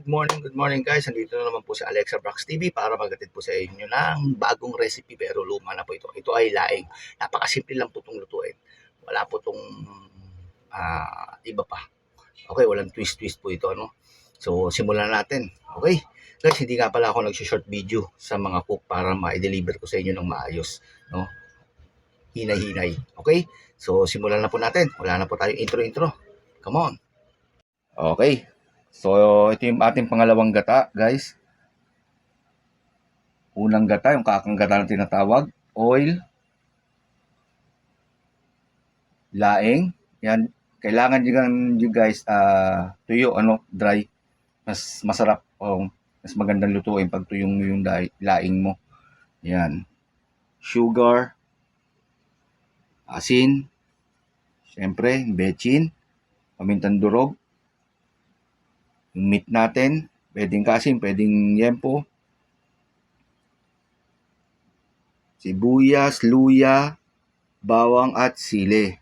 Good morning guys. Nandito na naman po si Alexa Brax TV para magatid po sa inyo ng bagong recipe pero luma na po ito. Ito ay laing. Napakasimple lang po itong lutuin. Wala po itong iba pa. Okay, walang twist-twist po ito. Ano? So, simulan natin. Okay? Guys, hindi nga pala ako nag-short video sa mga cook para ma-deliver ko sa inyo ng maayos. No? Hinay-hinay. Okay? So, simulan na po natin. Wala na po tayong intro-intro. Come on. Okay. So, ito yung ating pangalawang gata, guys. Unang gata, yung kakang gata na tinatawag. Oil. Laing. Yan. Kailangan nyo guys, tuyo, dry. Mas masarap o mas magandang lutuin pag tuyong yung laing mo. Yan. Sugar. Asin. Siyempre, bechin. Pamintang durog. Yung meat natin, pwedeng kasim, pwedeng yempo. Sibuyas, luya, bawang at sili.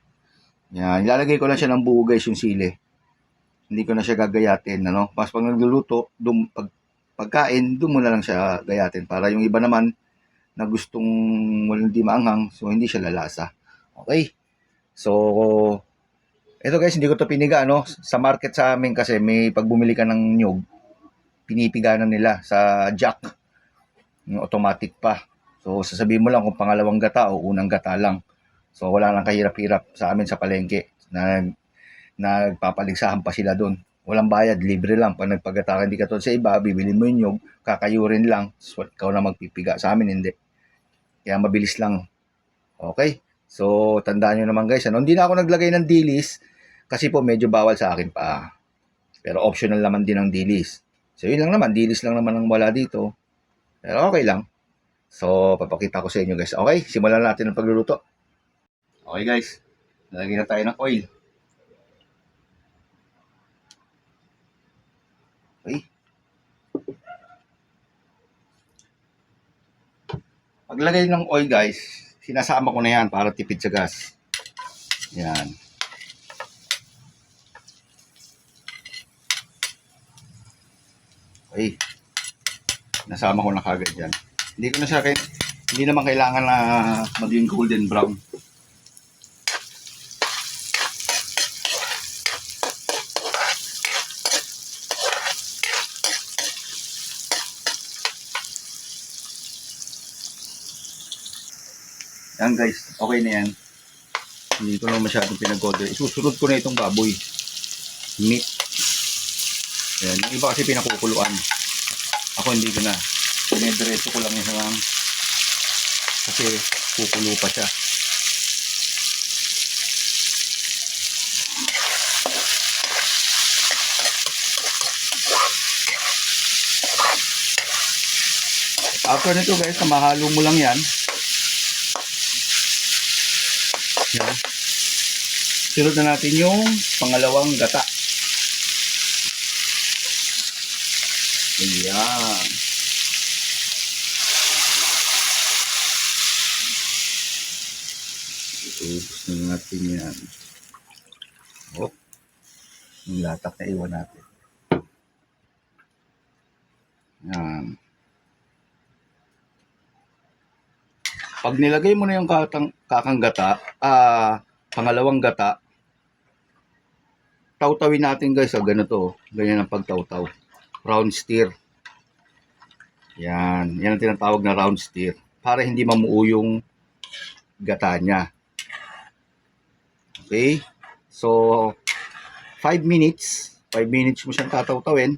Yan, ilalagay ko lang siya ng buo guys yung sili. Hindi ko na siya gagayatin, ano? Mas pag nagluluto, pagkain, doon mo na lang siya gayatin para yung iba naman na gustong hindi maanghang, so hindi siya lalasa. Okay? So, ito guys, hindi ko to piniga, no? Sa market sa amin kasi may pag bumili ka ng nyug, pinipiga na nila sa jack. Yung automatic pa. So, sasabihin mo lang kung pangalawang gata o unang gata lang. So, wala lang kahirap-hirap sa amin sa palengke. Nagpapaligsahan pa sila doon. Walang bayad, libre lang. Pag nagpagata ka, hindi ka to sa iba, bibili mo yung nyug, kakayurin lang. So, ikaw na magpipiga. Sa amin, hindi. Kaya mabilis lang. Okay? So, tandaan nyo naman guys. Hindi na ako naglagay ng dilis kasi po medyo bawal sa akin pa. Pero optional naman din ang dilis. So, yun lang naman. Dilis lang naman ang wala dito. Pero okay lang. So, papakita ko sa inyo guys. Okay, simulan natin ang pagluluto. Okay guys, nalagyan na tayo ng oil. Okay. Paglagay ng oil guys, sinasama ko na yan para tipid sa gas. Yan. Okay. Nasama ko na kagad yan. Hindi naman kailangan na maging golden brown. Yan guys, okay na yan. Hindi ko na masyadong pinag-golden. Isusunod ko na itong baboy. Meat. Yan. Yung iba kasi pinakukuluan. Ako hindi ko na. Pinediretso ko lang yung kasi kukulo pa siya. After nito guys, mahalo mo lang yan. Yan. Sunod na natin yung pangalawang gata. Ayan. Ubus na natin yan. Oh. Yung latak na iwan natin. Yan. Pag nilagay mo na yung kakang gata, pangalawang gata, tawtawin natin guys, ganito, ganyan ang pagtawtaw. Round stir. Yan ang tinatawag na round stir para hindi mamuo yung gata niya. Okay? So, 5 minutes mo siyang tatawtawin.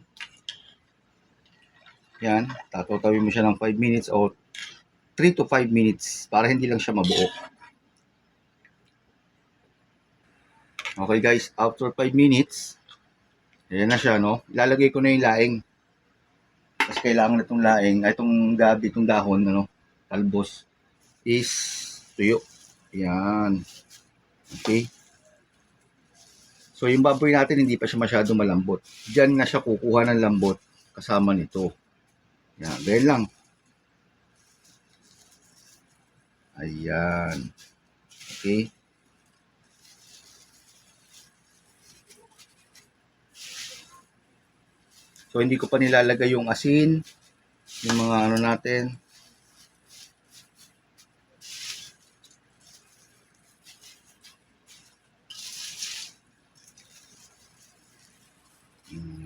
Yan, tatawtawin mo siya ng 5 minutes o 3 to 5 minutes para hindi lang siya mabuo. Okay guys, after 5 minutes, ayan na siya, no? Ilalagay ko na yung laing. Kasi kailangan na itong laing, itong gabi, itong dahon, talbos, is tuyo. Ayan. Okay. So, yung baboy natin, hindi pa siya masyado malambot. Diyan na siya kukuha ng lambot kasama nito. Yan, ganyan lang. Ayan. Okay. So, hindi ko pa nilalagay yung asin, yung mga ano natin.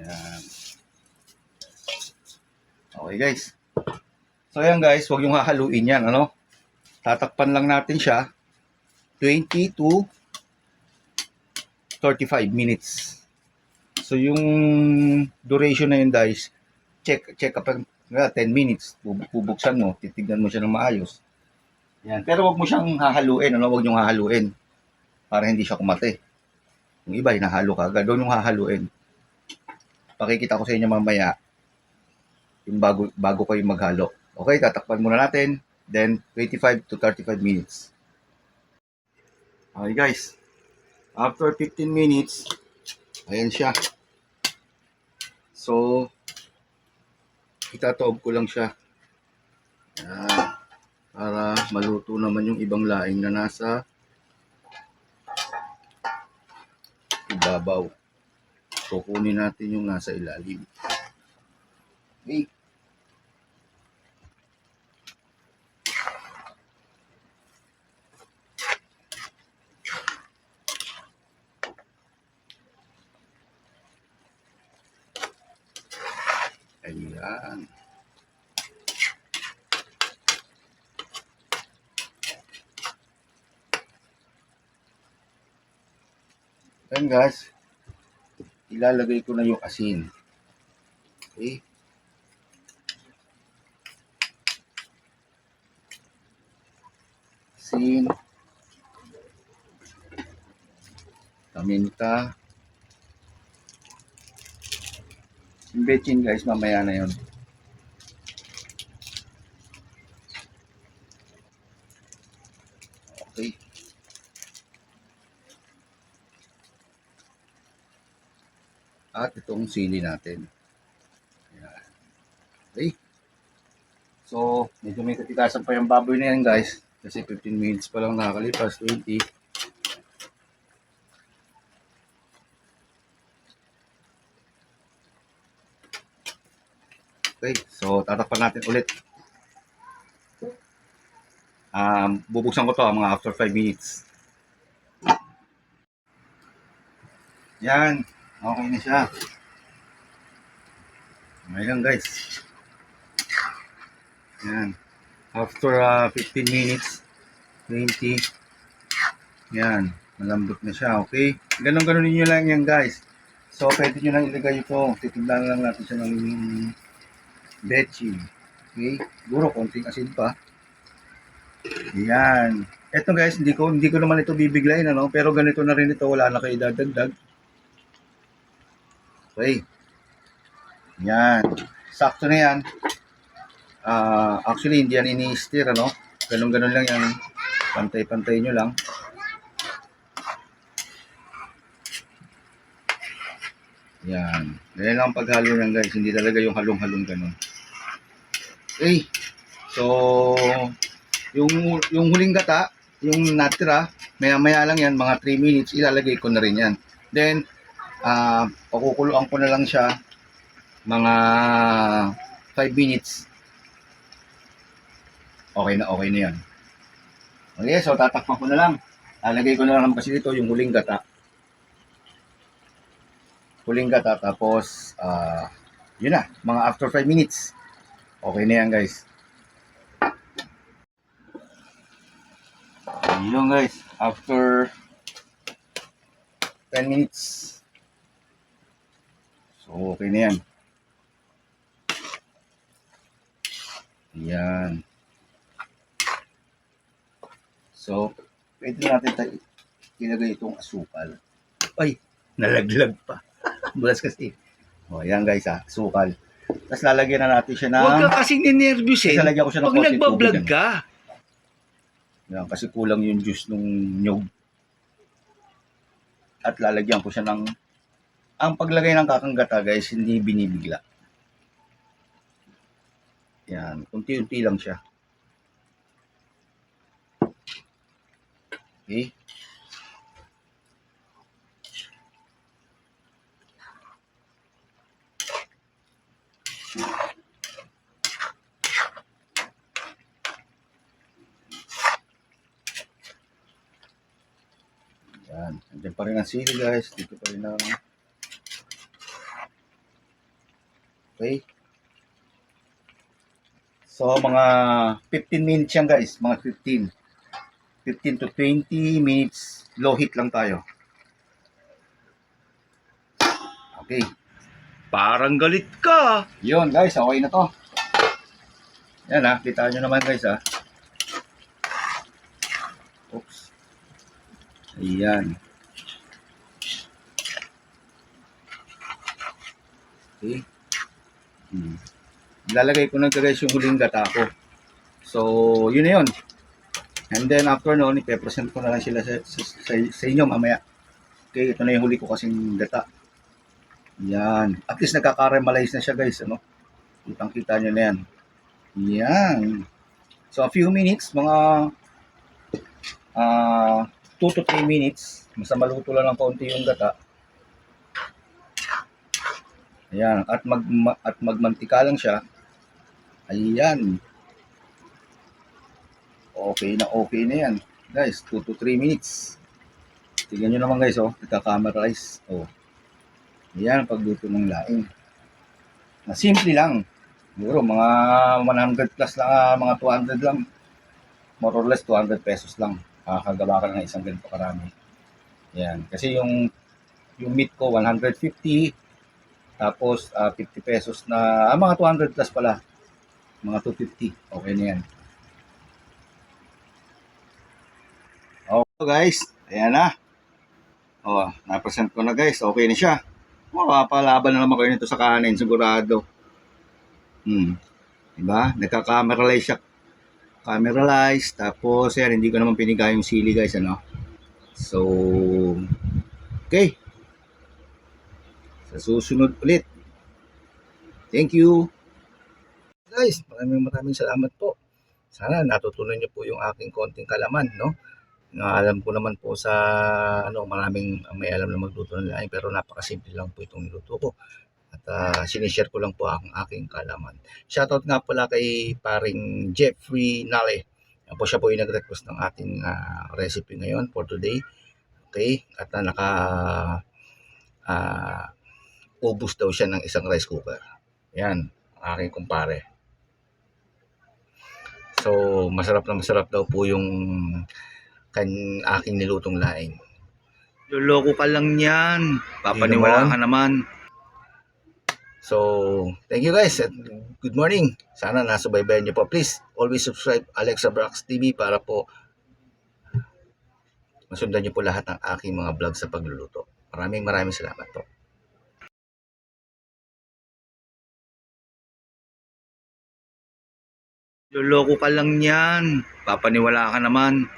Yan. Okay guys. So ayan guys, huwag yung hahaluin yan, ano? Tatakpan lang natin siya 20 to 35 minutes. So yung duration na yun guys, check up 10 minutes. Bubuksan mo, titignan mo siya ng maayos. Yan. Pero huwag mo siyang hahaluin, ano? Huwag yung hahaluin para hindi siya kumate. Yung iba, hinahalo ka agad. Huwag yung hahaluin. Pakikita ko sa inyo mamaya yung bago kayo maghalo. Okay, tatakpan muna natin. Then, 25 to 35 minutes. Okay guys. After 15 minutes, ayan siya. So, itataob ko lang siya. Ayan. Para maluto naman yung ibang laing na nasa ibabaw. So, kunin natin yung nasa ilalim. Okay. Ayan. Ayan guys. Ilalagay ko na yung asin. Okay. Asin. Paminta. Yung betchin guys, mamaya na yun. Okay. At itong sili natin. Ayan. Okay. So, medyo may katikasan pa yung baboy na yan guys. Kasi 15 minutes pa lang nakakalipas, 20. Okay, so tatakpan natin ulit. Bubuksan ko to mga after 5 minutes. Yan, okay na siya. Okay lang guys. Yan. After 15 minutes, 20. Yan, malambot na siya, okay? Ganon-ganon niyo lang yan guys. So, pwede nyo lang ilagay ito. Titignan lang natin siya ng betchin. Okay? Siguro, konting asin pa. Yan. Ito guys, hindi ko naman ito bibiglayin, ano? Pero ganito na rin ito, wala na kayo dadagdag. Okay. Yan. Sakto na yan. Actually, hindi yan ini-stir, ano? Ganon-ganon lang yan. Pantay-pantay nyo lang. Yan. Ganyan lang ang paghalo yan guys. Hindi talaga yung halong-halong ganon. Okay. So, yung huling gata, yung natira, maya-maya lang yan, mga 3 minutes, ilalagay ko na rin yan. Then, pakukuluan ko na lang siya mga 5 minutes. Okay na yan. Okay, so tatakpan ko na lang. Lalagay ko na lang kasi dito yung huling gata. Tapos, yun na, mga after 5 minutes. Okay na yan guys. Yun guys, after 10 minutes. So, okay na yan. Yan. So, pwede natin ilagay itong asukal. Ay, nalaglag pa. Bulas kasi. O, yan guys asukal. Tapos lalagyan na natin siya ng... Huwag ka kasing ninervyusin. Lalagyan ko siya ng Pag konting nagbablog tubig, ka. Yan, kasi kulang yung juice nung nyog. At lalagyan ko siya ng... Ang paglagay ng kakanggata guys, hindi binibigla. Yan, unti-unti lang siya. Okay. Yan. Nandiyan pa rin ang sili guys. Dito pa rin ang... Okay. So, mga 15 minutes yan guys. Mga 15 to 20 minutes. Low heat lang tayo. Okay. Parang galit ka. Yun guys, okay na to. Yan ha, kita nyo naman guys ha. Oops. Ayan. Okay. Ilalagay ko na guys yung huling gata ko. So, yun na yun. And then after noon, ipe-present ko na lang sila sa inyo mamaya. Okay, ito na yung huli ko kasing gata. Yan. At least nagka-caramelize na siya guys. Ano? Kitang-kita nyo na yan. Yan. So, a few minutes, mga 2 to 3 minutes. Basta maluto lang ng konti yung gata. Ayan. At magmantika lang siya. Ayan. Okay na yan. Guys, 2 to 3 minutes. Tignan nyo naman guys, oh. Nagka-caramelize. Oh. Ayan, pagluto ng laing. Na simple lang. Siguro, mga 100 plus lang, mga 200 lang. More or less, 200 pesos lang. Kakagawa ka ng isang ganito karami. Ayan. Kasi yung meat ko, 150. Tapos, 50 pesos na, mga 200 plus pala. Mga 250. Okay na yan. Okay guys, ayan na. Oh, na-present ko na guys. Okay na siya. Makapalaban na naman kayo nito sa kanin, sigurado. Diba? Nagka-caramelize siya. Caramelize. Tapos, yan, hindi ko naman piniga yung sili guys, ano. So, okay. Sa susunod ulit. Thank you. Guys, maraming salamat po. Sana natutunan niyo po yung aking konting kalaman, no? Alam ko naman po sa maraming may alam na magluto ng laing pero napakasimple lang po itong niluto ko. At sinishare ko lang po ang aking kalaman. Shoutout nga pala kay paring Jeffrey Nale. Yan po, siya po yung nag-request ng ating recipe ngayon for today. Okay? At ubus daw siya ng isang rice cooker. Yan, aking kumpare. So, masarap daw po yung aking nilutong laing. Luloko ka lang yan. Papaniwala ka naman. So, thank you guys at good morning. Sana nasubaybayan niyo po. Please, always subscribe Alexa Brax TV para po masundan niyo po lahat ng aking mga vlog sa pagluluto. Maraming salamat po. Luloko ka lang yan. Papaniwala ka naman.